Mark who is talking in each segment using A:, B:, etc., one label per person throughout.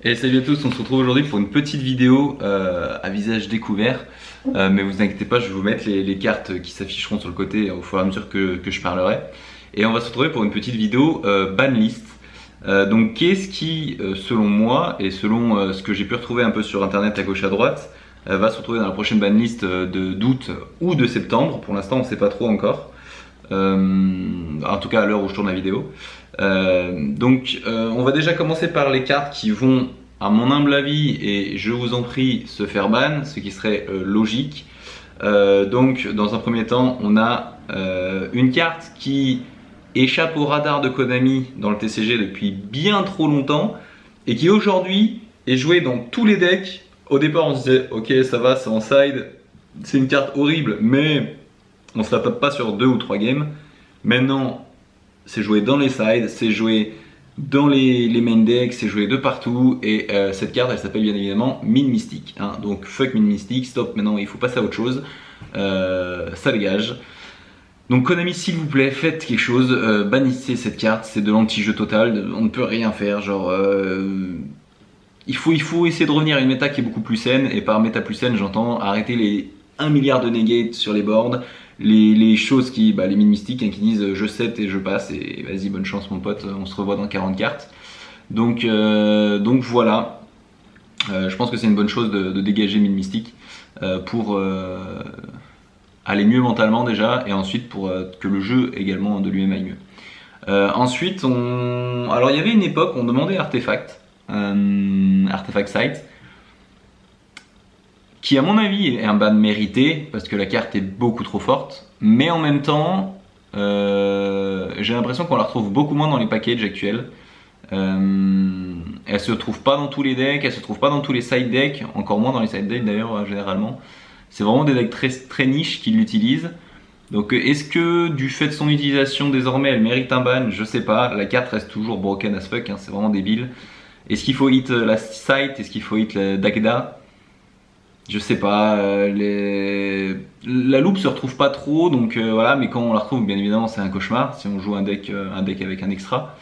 A: Et salut à tous, on se retrouve aujourd'hui pour une petite vidéo à visage découvert. Mais vous inquiétez pas, je vais vous mettre les cartes qui s'afficheront sur le côté au fur et à mesure que je parlerai. Et on va se retrouver pour une petite vidéo ban list. Donc qu'est-ce qui, selon moi et selon ce que j'ai pu retrouver un peu sur internet à gauche à droite, va se retrouver dans la prochaine ban list d'août ou de septembre. Pour l'instant on ne sait pas trop encore. En tout cas à l'heure où je tourne la vidéo. On va déjà commencer par les cartes qui vont, à mon humble avis, et je vous en prie, se faire ban, ce qui serait logique. Donc dans un premier temps, on a une carte qui échappe au radar de Konami dans le TCG depuis bien trop longtemps et qui aujourd'hui est jouée dans tous les decks. Au départ on se disait ok ça va, c'est en side, c'est une carte horrible mais on se la tape pas sur 2 ou 3 games. Maintenant c'est joué dans les sides, c'est joué dans les main decks, c'est joué de partout et cette carte elle s'appelle bien évidemment Min Mystique, hein. Donc fuck Min Mystique, stop, maintenant il faut passer à autre chose, ça dégage. Donc Konami s'il vous plaît faites quelque chose, bannissez cette carte, c'est de l'anti-jeu total, on ne peut rien faire, genre il faut essayer de revenir à une méta qui est beaucoup plus saine, et par méta plus saine j'entends arrêter les 1 milliard de negates sur les boards, les choses qui, les mini mystiques hein, qui disent je set et je passe et vas-y bonne chance mon pote, on se revoit dans 40 cartes. Donc voilà, je pense que c'est une bonne chose de dégager mini mystique pour aller mieux mentalement déjà et ensuite pour que le jeu également de lui-même aille mieux. Ensuite, alors il y avait une époque, on demandait Artefact, Artefact Site, qui à mon avis est un ban mérité parce que la carte est beaucoup trop forte, mais en même temps j'ai l'impression qu'on la retrouve beaucoup moins dans les packages actuels. Elle se trouve pas dans tous les decks, elle se trouve pas dans tous les side decks, encore moins dans les side decks d'ailleurs généralement. C'est vraiment des decks très niches qui l'utilisent. Donc est-ce que du fait de son utilisation désormais elle mérite un ban? Je sais pas, la carte reste toujours broken as fuck, hein, c'est vraiment débile. Est-ce qu'il faut hit la site? Est-ce qu'il faut hit la Dagda? Je sais pas, la loupe se retrouve pas trop, donc voilà, mais quand on la retrouve, bien évidemment, c'est un cauchemar si on joue un deck avec un extra.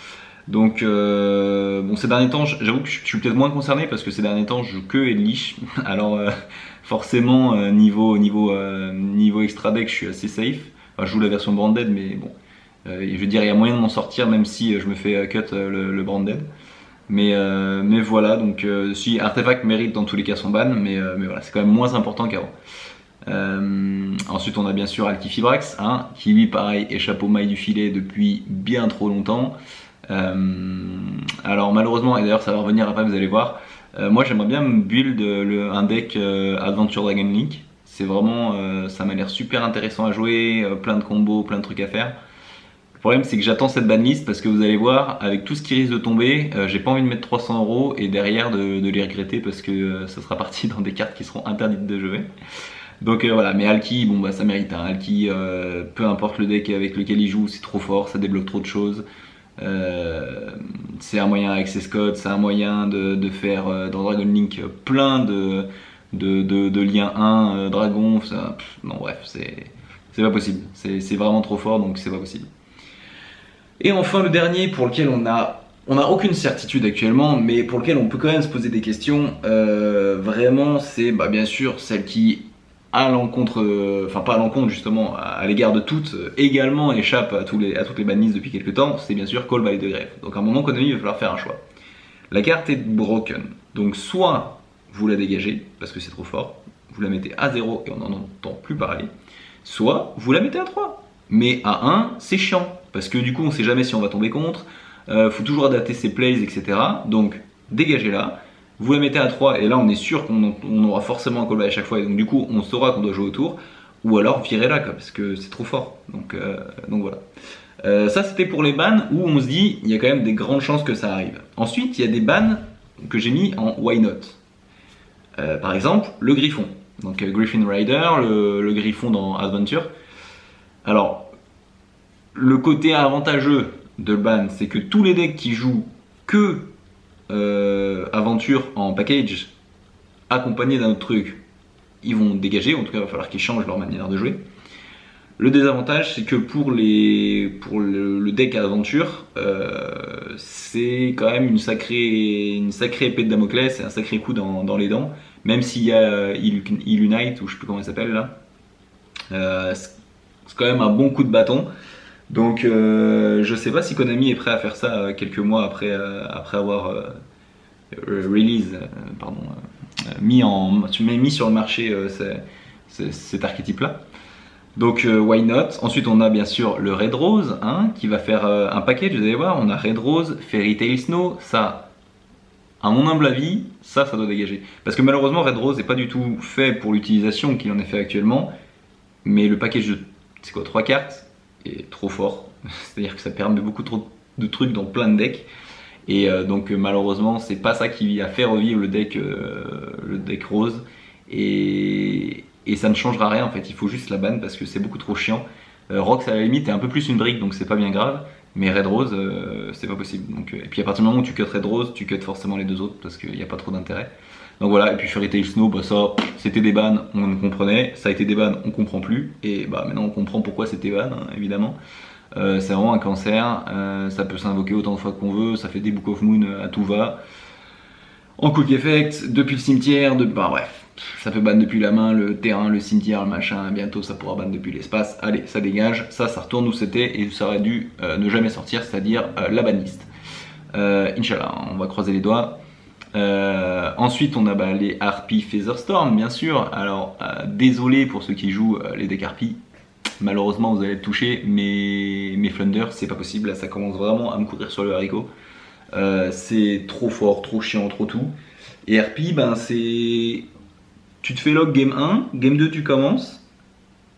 A: Donc, bon, ces derniers temps, j'avoue que je suis peut-être moins concerné parce que ces derniers temps, je joue que Ellich. Alors, forcément, niveau extra deck, je suis assez safe. Enfin, je joue la version Branded, mais bon, je veux dire, il y a moyen de m'en sortir même si je me fais cut le Branded. Mais voilà, donc si Artefact mérite dans tous les cas son ban, mais voilà, c'est quand même moins important qu'avant. Ensuite, on a bien sûr Alkifibrax, hein, qui lui, pareil, échappe aux mailles du filet depuis bien trop longtemps. Alors, malheureusement, et d'ailleurs, ça va revenir après, vous allez voir. Moi, j'aimerais bien build un deck Adventure Dragon Link. C'est vraiment, ça m'a l'air super intéressant à jouer, plein de combos, plein de trucs à faire. Le problème c'est que j'attends cette banlist parce que vous allez voir, avec tout ce qui risque de tomber, j'ai pas envie de mettre 300 € et derrière de les regretter parce que ça sera parti dans des cartes qui seront interdites de jouer. Donc voilà, mais Alki, bon bah ça mérite, hein. Alki, peu importe le deck avec lequel il joue, c'est trop fort, ça débloque trop de choses. C'est un moyen avec ses scots, c'est un moyen de faire dans Dragon Link plein de liens 1, dragon, ça, non bref, c'est pas possible, c'est vraiment trop fort donc c'est pas possible. Et enfin le dernier pour lequel on a aucune certitude actuellement, mais pour lequel on peut quand même se poser des questions, vraiment c'est bien sûr celle qui à l'encontre, enfin pas à l'encontre justement, à l'égard de toutes, également échappe à toutes les banlists depuis quelques temps, c'est bien sûr Call by the Grave. Donc à un moment Konami il va falloir faire un choix. La carte est broken, donc soit vous la dégagez parce que c'est trop fort, vous la mettez à 0 et on n'en entend plus parler, soit vous la mettez à 3. Mais à 1, c'est chiant, parce que du coup on sait jamais si on va tomber contre, faut toujours adapter ses plays, etc. Donc dégagez-la, vous la mettez à 3, et là on est sûr qu'on aura forcément un callback à chaque fois, et donc du coup on saura qu'on doit jouer au tour, ou alors virez-la, parce que c'est trop fort. Donc voilà. Ça c'était pour les bans où on se dit, il y a quand même des grandes chances que ça arrive. Ensuite, il y a des bans que j'ai mis en why not. Par exemple, le Griffon. Donc Griffin Rider, le Griffon dans Adventure. Alors, le côté avantageux de ban, c'est que tous les decks qui jouent que aventure en package, accompagnés d'un autre truc, ils vont dégager, en tout cas il va falloir qu'ils changent leur manière de jouer. Le désavantage, c'est que pour le deck aventure, c'est quand même une sacrée épée de Damoclès et un sacré coup dans les dents, même s'il y a Illunite, ou je sais plus comment il s'appelle là. C'est quand même un bon coup de bâton. Donc je sais pas si Konami est prêt à faire ça quelques mois après avoir release, pardon, mis sur le marché cet archétype-là. Donc why not. Ensuite on a bien sûr le Red Rose hein, qui va faire un package, vous allez voir, on a Red Rose, Fairy Tail Snow, ça, à mon humble avis, ça doit dégager. Parce que malheureusement Red Rose n'est pas du tout fait pour l'utilisation qu'il en est fait actuellement, mais le package de, c'est quoi, 3 cartes est trop fort, c'est-à-dire que ça permet beaucoup trop de trucs dans plein de decks. Et donc malheureusement c'est pas ça qui a fait revivre le deck rose et ça ne changera rien en fait, il faut juste la ban parce que c'est beaucoup trop chiant. Rox à la limite est un peu plus une brique donc c'est pas bien grave, mais Red Rose c'est pas possible. Donc, et puis à partir du moment où tu cut Red Rose, tu cut forcément les deux autres parce qu'il n'y a pas trop d'intérêt. Donc voilà, et puis Fairy Tail Snow, bah ça c'était des bans, on comprenait, ça a été des bans, on comprend plus, et bah maintenant on comprend pourquoi c'était ban hein, évidemment. C'est vraiment un cancer, ça peut s'invoquer autant de fois qu'on veut, ça fait des Book of Moon à tout va. En quick effect, depuis le cimetière, bah bref, ça peut ban depuis la main, le terrain, le cimetière, le machin, bientôt ça pourra ban depuis l'espace. Allez, ça dégage, ça retourne où c'était et ça aurait dû ne jamais sortir, c'est-à-dire la banlist. Inch'Allah, on va croiser les doigts. Ensuite on a les Harpie Featherstorm bien sûr, alors désolé pour ceux qui jouent les decks Harpie, malheureusement vous allez être touché, mais mes Flunder c'est pas possible, là ça commence vraiment à me courir sur le haricot. C'est trop fort, trop chiant, trop tout. Et Harpie, ben c'est... Tu te fais lock game 1, game 2 tu commences,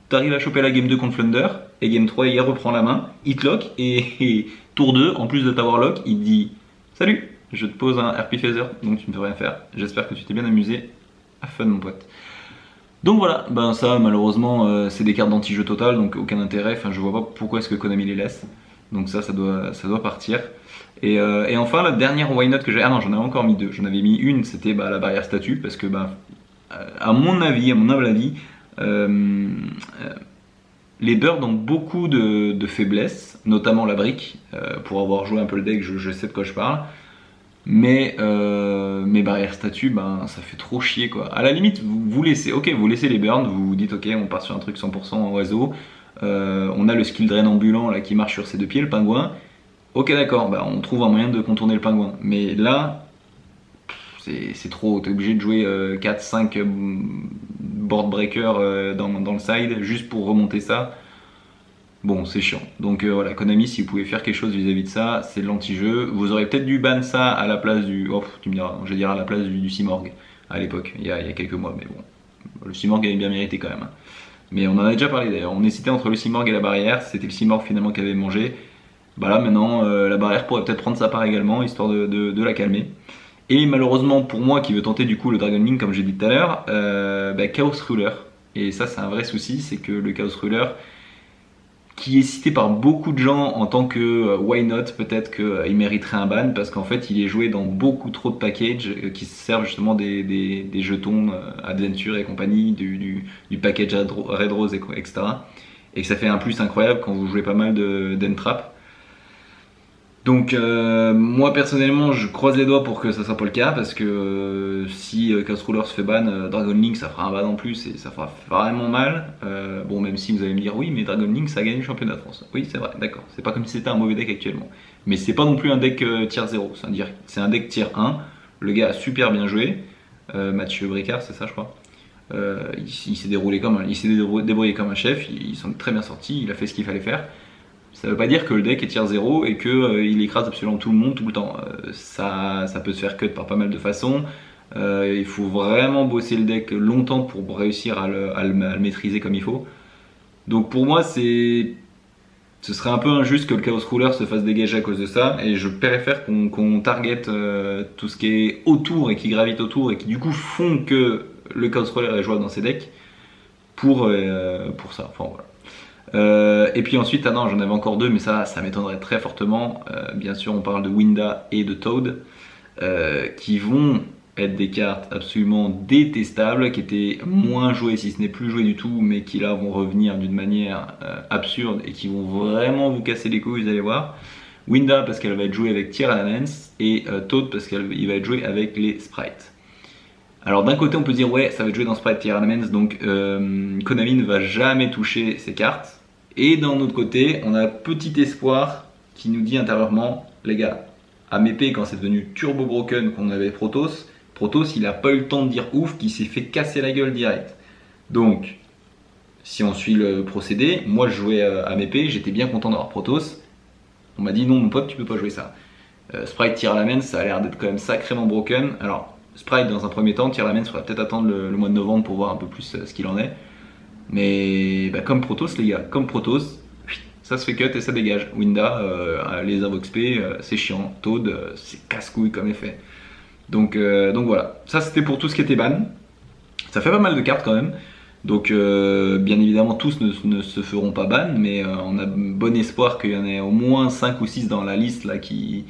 A: t'arrives à choper la game 2 contre Flunder, et game 3 il reprend la main, il te lock, et tour 2, en plus de t'avoir lock, il te dit « Salut, je te pose un Harpie Feather, donc tu ne peux rien faire. J'espère que tu t'es bien amusé. Have fun mon pote. » Donc voilà, ben ça malheureusement c'est des cartes d'anti-jeu total, donc aucun intérêt, enfin je vois pas pourquoi est-ce que Konami les laisse. Donc ça doit partir. Et enfin la dernière why not que j'ai, ah non j'en avais encore mis deux, j'en avais mis une, c'était la barrière statue, parce que à mon humble avis, les birds ont beaucoup de faiblesses, notamment la brique, pour avoir joué un peu le deck, je sais de quoi je parle. Mais mes barrières statues, ça fait trop chier quoi. À la limite, vous laissez les burns, vous vous dites ok, on part sur un truc 100% en oiseau. On a le skill drain ambulant là qui marche sur ses deux pieds, le pingouin. Ok d'accord, on trouve un moyen de contourner le pingouin. Mais là, c'est trop, t'es obligé de jouer 4-5 board breakers dans le side juste pour remonter ça. Bon, c'est chiant. Donc voilà, Konami, si vous pouvez faire quelque chose vis-à-vis de ça, c'est de l'anti-jeu. Vous aurez peut-être dû ban ça à la place du... Oh, tu me diras, je vais dire à la place du Simorgh à l'époque, il y a quelques mois, mais bon. Le Simorgh avait bien mérité quand même. Mais on en a déjà parlé d'ailleurs, on hésitait entre le Simorgh et la barrière, c'était le Simorgh finalement qui avait mangé. Bah là maintenant, la barrière pourrait peut-être prendre sa part également, histoire de la calmer. Et malheureusement pour moi qui veux tenter du coup le Dragon Link comme j'ai dit tout à l'heure, Chaos Ruler. Et ça c'est un vrai souci, c'est que le Chaos Ruler, qui est cité par beaucoup de gens en tant que why not, peut-être qu'il mériterait un ban parce qu'en fait il est joué dans beaucoup trop de packages qui servent justement des jetons Adventure et compagnie, du package Red Rose etc. Et que ça fait un plus incroyable quand vous jouez pas mal d'Entrap. Donc moi personnellement je croise les doigts pour que ça soit pas le cas parce que si Chaos Ruler se fait ban, Dragon Link ça fera un ban en plus et ça fera vraiment mal. Bon même si vous allez me dire oui mais Dragon Link ça a gagné le championnat de France. Oui c'est vrai, d'accord, c'est pas comme si c'était un mauvais deck actuellement. Mais c'est pas non plus un deck tier 0, c'est un deck tier 1. Le gars a super bien joué, Mathieu Bricard c'est ça je crois. Il s'est débrouillé comme un chef, il s'en est très bien sorti, il a fait ce qu'il fallait faire. Ça veut pas dire que le deck est tier 0 et qu'il écrase absolument tout le monde tout le temps. Ça peut se faire cut par pas mal de façons. Il faut vraiment bosser le deck longtemps pour réussir à le maîtriser comme il faut. Donc pour moi, ce serait un peu injuste que le Chaos Ruler se fasse dégager à cause de ça. Et je préfère qu'on target tout ce qui est autour et qui gravite autour et qui du coup font que le Chaos Ruler est jouable dans ses decks pour ça. Enfin voilà. Et puis ensuite, ah non, j'en avais encore deux, mais ça m'étonnerait très fortement. Bien sûr, on parle de Winda et de Toad, qui vont être des cartes absolument détestables, qui étaient moins jouées, si ce n'est plus jouées du tout, mais qui là vont revenir d'une manière absurde et qui vont vraiment vous casser les couilles, vous allez voir. Winda parce qu'elle va être jouée avec Tear Elements, et Toad parce qu'il va être joué avec les sprites. Alors d'un côté on peut dire ouais ça va être joué dans Sprite Tear Elements, donc Konami ne va jamais toucher ces cartes. Et d'un autre côté on a petit espoir qui nous dit intérieurement, les gars, à Mépé quand c'est devenu Turbo Broken qu'on avait Protoss il a pas eu le temps de dire ouf, qu'il s'est fait casser la gueule direct. Donc si on suit le procédé, moi je jouais à Mépé, j'étais bien content d'avoir Protoss. On m'a dit non mon pote tu peux pas jouer ça. Sprite Tear Elements ça a l'air d'être quand même sacrément broken. Alors Sprite dans un premier temps, Tear Elements, il faudra peut-être attendre le mois de novembre pour voir un peu plus ce qu'il en est. Mais bah, comme Protoss les gars, comme Protoss, ça se fait cut et ça dégage. Winda, les Invox P, c'est chiant. Toad, c'est casse-couille comme effet. Donc voilà, ça c'était pour tout ce qui était ban. Ça fait pas mal de cartes quand même. Donc bien évidemment tous ne se feront pas ban, mais on a bon espoir qu'il y en ait au moins 5 ou 6 dans la liste là qui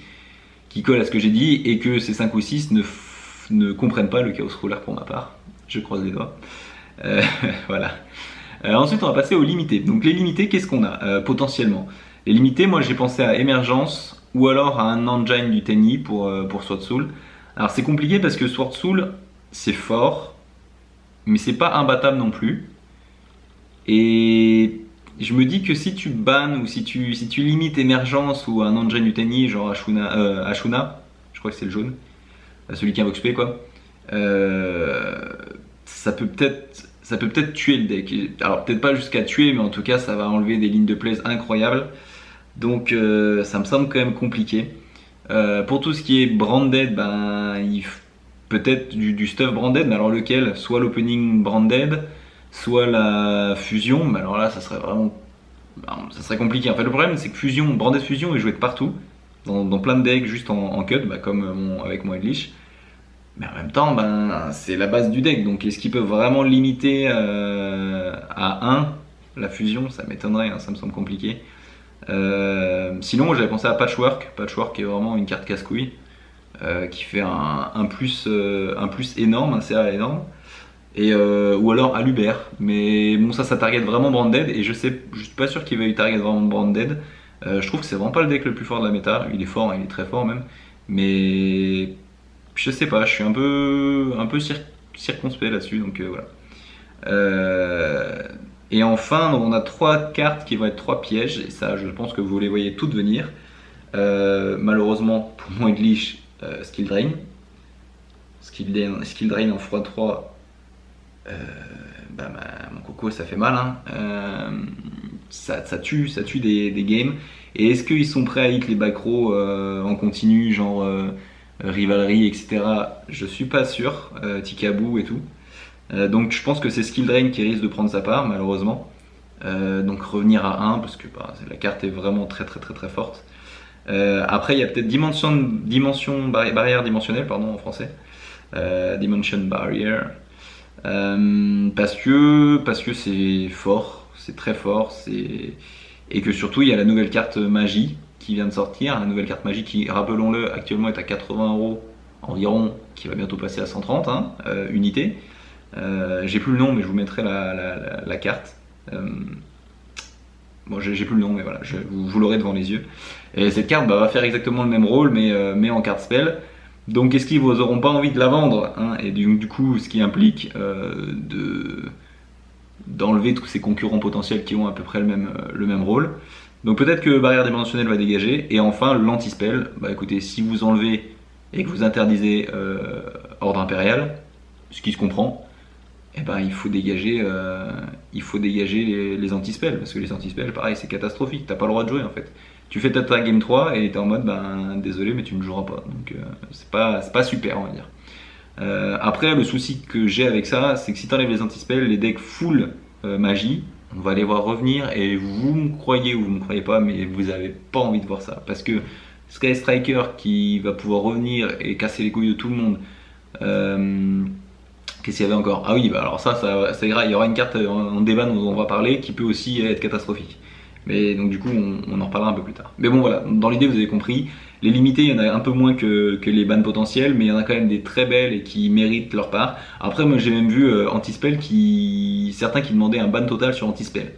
A: collent à ce que j'ai dit, et que ces 5 ou 6 ne comprennent pas le Chaos Ruler pour ma part. Je croise les doigts. Voilà. Ensuite on va passer aux limités. Donc les limités, qu'est-ce qu'on a potentiellement? Les limités, moi j'ai pensé à Émergence ou alors à un engine du Tenyi pour Sword Soul. Alors c'est compliqué parce que Sword Soul c'est fort, mais c'est pas imbattable non plus. Et je me dis que si tu bannes ou si tu limites Émergence ou un engine du Tenyi, genre Ashuna, je crois que c'est le jaune, celui qui invoque P quoi, ça peut peut-être tuer le deck. Alors peut-être pas jusqu'à tuer, mais en tout cas ça va enlever des lignes de plays incroyables. Donc ça me semble quand même compliqué. Pour tout ce qui est branded, ben peut-être du stuff branded, mais alors lequel? Soit l'opening branded, soit la fusion. Mais alors là ça serait vraiment, ça serait compliqué. En fait le problème c'est que branded fusion est joué de partout, dans plein de decks juste en cut, bah, comme avec mon Edlich. Mais en même temps, ben, c'est la base du deck, donc est-ce qu'ils peuvent vraiment limiter à 1 la fusion? Ça m'étonnerait, hein, ça me semble compliqué. Sinon, j'avais pensé à Patchwork. Patchwork est vraiment une carte casse-couille qui fait un plus énorme, un CA énorme. Ou alors Aluber. Mais bon, ça target vraiment Branded, et je suis pas sûr qu'il veuille target vraiment Branded. Je trouve que c'est vraiment pas le deck le plus fort de la méta. Il est fort, il est très fort même. Mais je sais pas, je suis un peu circonspect là-dessus, donc voilà. Et enfin, on a 3 cartes qui vont être 3 pièges, et ça, je pense que vous les voyez toutes venir. Malheureusement, pour mon Edlich, Skill Drain. Skill Drain en x3, mon coco, ça fait mal. Hein. Ça tue des games. Et est-ce qu'ils sont prêts à hit les back row en continu, genre Rivalry, etc. Je suis pas sûr, Tikabou et tout. Donc je pense que c'est Skill Drain qui risque de prendre sa part, malheureusement. Donc revenir à 1 parce que la carte est vraiment très forte. Après il y a peut-être barrière dimensionnelle, pardon en français. Dimension Barrier. Parce que c'est fort, c'est très fort, et que surtout il y a la nouvelle carte magie qui vient de sortir, la nouvelle carte magie qui, rappelons-le, actuellement est à 80€ environ, qui va bientôt passer à 130 hein, unités. J'ai plus le nom, mais je vous mettrai la carte. Bon, j'ai plus le nom, mais voilà, vous l'aurez devant les yeux. Et cette carte va faire exactement le même rôle, mais en carte spell. Donc est-ce qu'ils n'auront pas envie de la vendre hein, et du coup, ce qui implique d'enlever tous ces concurrents potentiels qui ont à peu près le même rôle. Donc peut-être que barrière dimensionnelle va dégager. Et enfin l'anti-spell, écoutez, si vous enlevez et que vous interdisez Ordre Impérial, ce qui se comprend, il faut dégager les anti-spells, parce que les anti-spells, pareil, c'est catastrophique, t'as pas le droit de jouer en fait. Tu fais ta game 3 et t'es en mode désolé mais tu ne joueras pas, donc c'est pas super on va dire. Après le souci que j'ai avec ça, c'est que si t'enlèves les anti-spells, les decks full magie, on va les voir revenir, et vous me croyez ou vous me croyez pas, mais vous avez pas envie de voir ça, parce que Sky Striker qui va pouvoir revenir et casser les couilles de tout le monde. Qu'est-ce qu'il y avait encore? Ah oui, alors ça ira, il y aura une carte en débat dont on va parler qui peut aussi être catastrophique. Mais donc du coup on en reparlera un peu plus tard. Mais bon voilà, dans l'idée vous avez compris, les limités il y en a un peu moins que les bans potentiels, mais il y en a quand même des très belles et qui méritent leur part. Après moi j'ai même vu Antispell certains qui demandaient un ban total sur Antispell.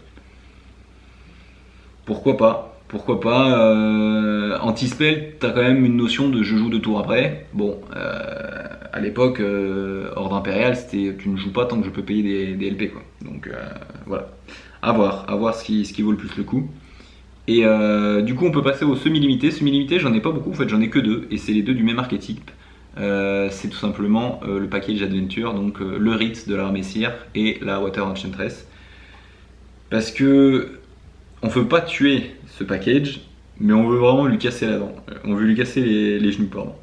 A: Pourquoi pas? pourquoi pas. Anti-spell, t'as quand même une notion de je joue 2 tours après. Bon, à l'époque, Ordre Impérial, c'était tu ne joues pas tant que je peux payer des LP, quoi. Donc voilà, à voir ce qui vaut le plus le coup. Et du coup, on peut passer au semi-limité. Semi-limité, j'en ai pas beaucoup, en fait, j'en ai que 2, et c'est les 2 du même archétype. C'est tout simplement le package Adventure, donc le Rite de l'armée Cire et la Water Enchantress. Parce que on veut pas tuer ce package, mais on veut vraiment lui casser la dent. On veut lui casser les genoux, pardon.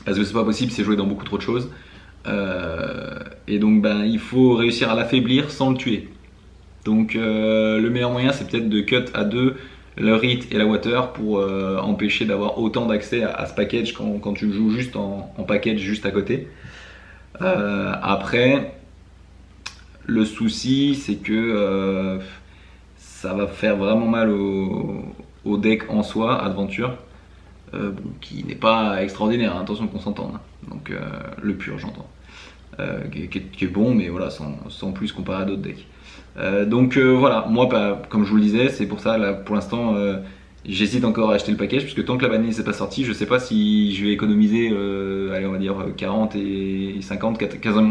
A: Parce que c'est pas possible, c'est joué dans beaucoup trop de choses. Et donc ben, il faut réussir à l'affaiblir sans le tuer. Donc le meilleur moyen c'est peut-être de cut à 2 le Rite et la Water pour empêcher d'avoir autant d'accès à ce package quand tu le joues juste en package juste à côté. Après, le souci c'est que ça va faire vraiment mal au deck en soi, Adventure, bon, qui n'est pas extraordinaire, hein, attention qu'on s'entende, hein. Donc le pur j'entends, qui est bon mais voilà sans plus comparé à d'autres decks. Donc voilà, moi comme je vous le disais, c'est pour ça là pour l'instant j'hésite encore à acheter le package parce que tant que la banlise n'est pas sortie, je sais pas si je vais économiser allez on va dire 40 et 50,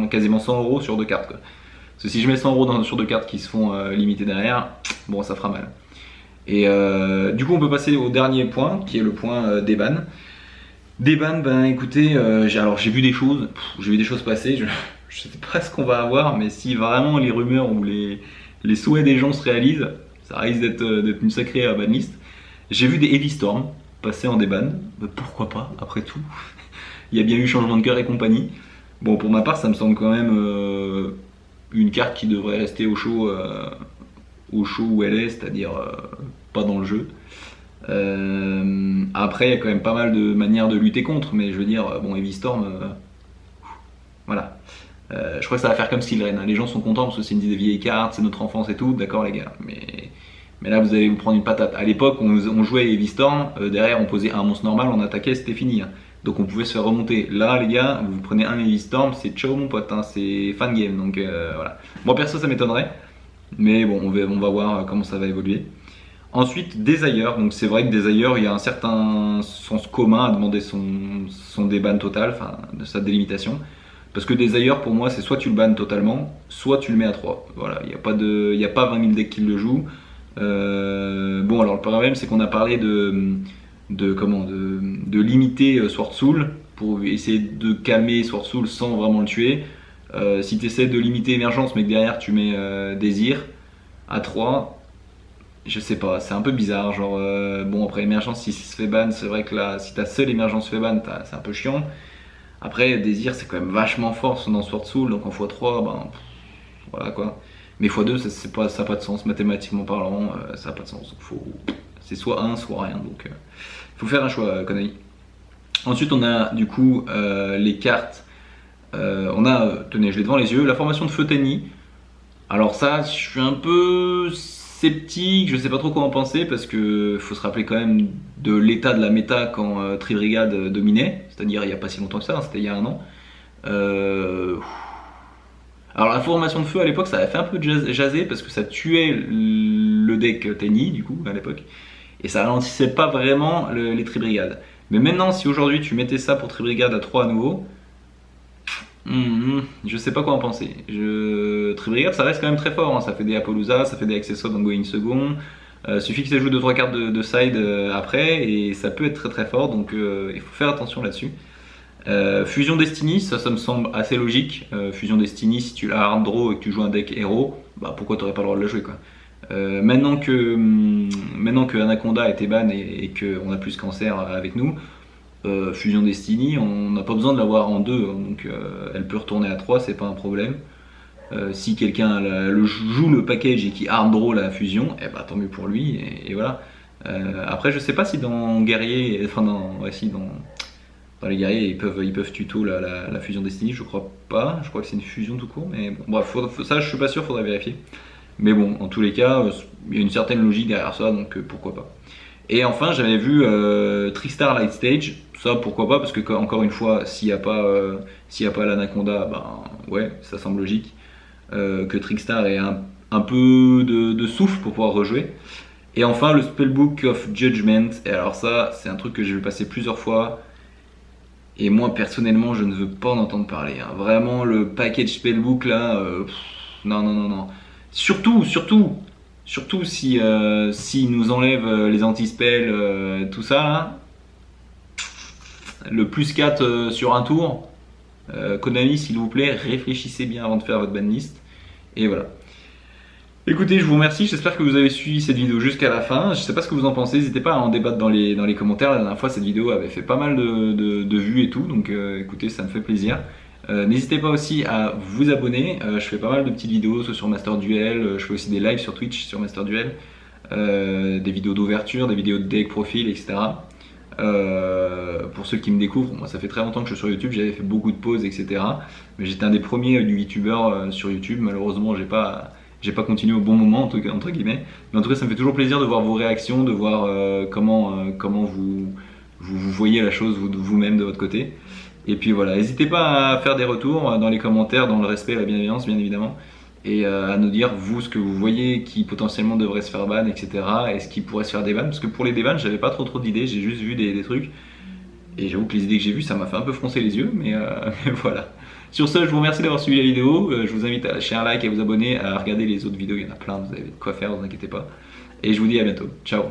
A: quasiment 100 euros sur 2 cartes, quoi. Parce que si je mets 100 euros sur 2 cartes qui se font limiter derrière, bon ça fera mal. Et du coup on peut passer au dernier point qui est le point des bans. Des bans, ben écoutez, j'ai vu des choses, j'ai vu des choses passer, je sais pas ce qu'on va avoir, mais si vraiment les rumeurs ou les souhaits des gens se réalisent, ça risque d'être une sacrée banlist. J'ai vu des Heavy Storm passer en déban, pourquoi pas, après tout. Il y a bien eu changement de cœur et compagnie. Bon, pour ma part, ça me semble quand même une carte qui devrait rester au chaud où elle est, c'est-à-dire pas dans le jeu. Après, il y a quand même pas mal de manières de lutter contre, mais je veux dire, bon, Heavy Storm, voilà. Je crois que ça va faire comme Sylren, hein. Les gens sont contents parce que c'est une des vieilles cartes, c'est notre enfance et tout, d'accord les gars, mais là vous allez vous prendre une patate. À l'époque, on jouait Heavy Storm, derrière on posait un monstre normal, on attaquait, c'était fini, hein. Donc on pouvait se faire remonter. Là les gars, vous prenez un Heavy Storm, c'est ciao mon pote, hein, c'est fan game, donc voilà. Moi perso ça m'étonnerait, mais bon, on va voir comment ça va évoluer. Ensuite, Desire, donc c'est vrai que Desire, il y a un certain sens commun à demander son déban total, enfin de sa délimitation. Parce que Desire, pour moi, c'est soit tu le bannes totalement, soit tu le mets à 3. Voilà, il n'y a pas 20 000 decks qui le jouent. Bon, alors le problème, c'est qu'on a parlé de limiter Sword Soul pour essayer de calmer Sword Soul sans vraiment le tuer. Si tu essaies de limiter Émergence, mais que derrière tu mets Désir à 3, je sais pas, c'est un peu bizarre. Genre, bon, après Émergence, si se fait ban, c'est vrai que là, si ta seule Émergence fait ban, c'est un peu chiant. Après, Désir, c'est quand même vachement fort dans Sword Soul, donc en x3, ben voilà quoi. Mais x2, ça n'a pas de sens, mathématiquement parlant, ça n'a pas de sens. C'est soit 1, soit rien, donc faut faire un choix, Konami. Ensuite, on a du coup les cartes. On a, tenez, je l'ai devant les yeux, la formation de Feutani. Alors ça, je suis un peu sceptique, je sais pas trop quoi en penser parce que faut se rappeler quand même de l'état de la méta quand Tribrigade dominait, c'est-à-dire il n'y a pas si longtemps que ça, hein, c'était il y a un an. Alors la formation de feu à l'époque ça avait fait un peu jaser parce que ça tuait le deck Tenny du coup à l'époque et ça ralentissait pas vraiment les Tribrigades. Mais maintenant si aujourd'hui tu mettais ça pour Tribrigade à 3 à nouveau, je sais pas quoi en penser. Tribrigade ça reste quand même très fort, hein. Ça fait des Appaloosa, ça fait des Accessors dans Going Second. Suffit que ça joue 2-3 cartes de side après et ça peut être très très fort, donc il faut faire attention là-dessus. Fusion Destiny, ça me semble assez logique. Fusion Destiny, si tu l'as hard draw et que tu joues un deck héros, bah pourquoi t'aurais pas le droit de le jouer quoi. Maintenant que Anaconda a été ban et qu'on a plus Cancer avec nous, Fusion Destiny, on n'a pas besoin de l'avoir en 2, donc elle peut retourner à 3, c'est pas un problème. Si quelqu'un joue le package et qui hard draw la fusion, eh bah, tant mieux pour lui, et voilà. Après, je sais pas si dans Guerrier, enfin dans les guerriers, ils peuvent tuto la fusion Destiny, je crois pas, je crois que c'est une fusion tout court, mais bon, bref, ça je suis pas sûr, faudrait vérifier. Mais bon, en tous les cas, il y a une certaine logique derrière ça, donc pourquoi pas. Et enfin, j'avais vu Trickstar Light Stage, ça pourquoi pas, parce que encore une fois, s'il n'y a pas l'Anaconda, ben ouais, ça semble logique. Que Trickstar ait un peu de souffle pour pouvoir rejouer. Et enfin le Spellbook of Judgment, et alors ça c'est un truc que j'ai vu passer plusieurs fois, et moi personnellement je ne veux pas en entendre parler, hein. Vraiment le package Spellbook là, non non non non. Surtout si nous enlève les anti-spells, tout ça là, le plus 4 sur un tour, Konami s'il vous plaît réfléchissez bien avant de faire votre banlist, et voilà. Écoutez, je vous remercie, j'espère que vous avez suivi cette vidéo jusqu'à la fin. Je sais pas ce que vous en pensez, n'hésitez pas à en débattre dans les commentaires. La dernière fois, cette vidéo avait fait pas mal de vues et tout, donc écoutez, ça me fait plaisir. N'hésitez pas aussi à vous abonner, je fais pas mal de petites vidéos soit sur Master Duel, je fais aussi des lives sur Twitch sur Master Duel, des vidéos d'ouverture, des vidéos de deck profil, etc. Pour ceux qui me découvrent, moi ça fait très longtemps que je suis sur YouTube, j'avais fait beaucoup de pauses, etc. Mais j'étais un des premiers du YouTubeur sur YouTube, malheureusement j'ai pas continué au bon moment entre guillemets, mais en tout cas ça me fait toujours plaisir de voir vos réactions, de voir comment vous voyez la chose vous-même de votre côté. Et puis voilà, n'hésitez pas à faire des retours dans les commentaires, dans le respect et la bienveillance bien évidemment, et à nous dire vous ce que vous voyez qui potentiellement devrait se faire ban, etc. Est-ce qu'il pourrait se faire des bans, parce que pour les débans j'avais pas trop d'idées, j'ai juste vu des trucs, et j'avoue que les idées que j'ai vues ça m'a fait un peu froncer les yeux, mais mais voilà. Sur ce, je vous remercie d'avoir suivi la vidéo, je vous invite à lâcher un like et à vous abonner, à regarder les autres vidéos, il y en a plein, vous avez de quoi faire, ne vous inquiétez pas. Et je vous dis à bientôt, ciao.